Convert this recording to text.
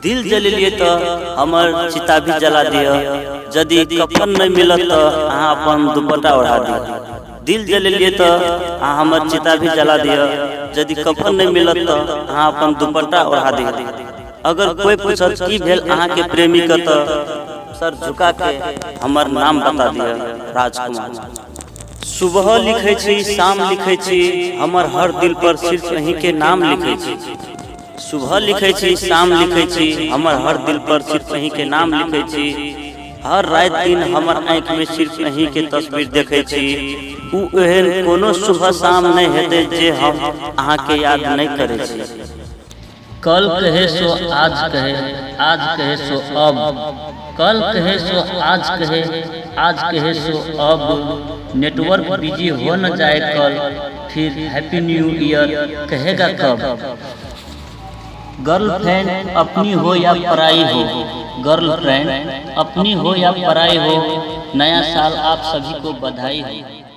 दिल जले लिए तो हमर चिता भी जला दिया। यदि कफन नहीं मिलत तो अहाँ अपन दुपट्टा ओढ़ा दिया। दिल जले लिए तो अहाँ हमर चिता भी जला दिया। यदि कफन नहीं मिलत तो अहाँ अपन दुपट्टा ओढ़ा दिया। अगर कोई पूछत की भेल अहाँ के प्रेमी का तो सर झुका के हमर नाम बता दिया, राजकुमार। सुबह लिखे छी, शाम लिखे छी, हमर हर दिल पर सिर्फ यहीं के नाम लिखे छी। सुबह लिखे छी, शाम लिखे छी, हमर हर दिल पर सिर्फ यहीं के नाम लिखे छी। हर रात दिन हमर आँख में सिर्फ यहीं के तस्वीर देखे छी। उ एहन कोनो सुबह शाम नहीं हेते जे हम अहाँ के याद नहीं करे छी। कल कहे सो आज कहे, आज कहे सो अब, कल कहे सो आज कहे, आज कहे सो अब। नेटवर्क बिजी हो न जाए कल, फिर हैप्पी न्यू ईयर कहेगा कब। गर्लफ्रेंड अपनी हो या पराई हो, गर्लफ्रेंड अपनी हो या पराई हो, नया साल आप सभी को बधाई हो।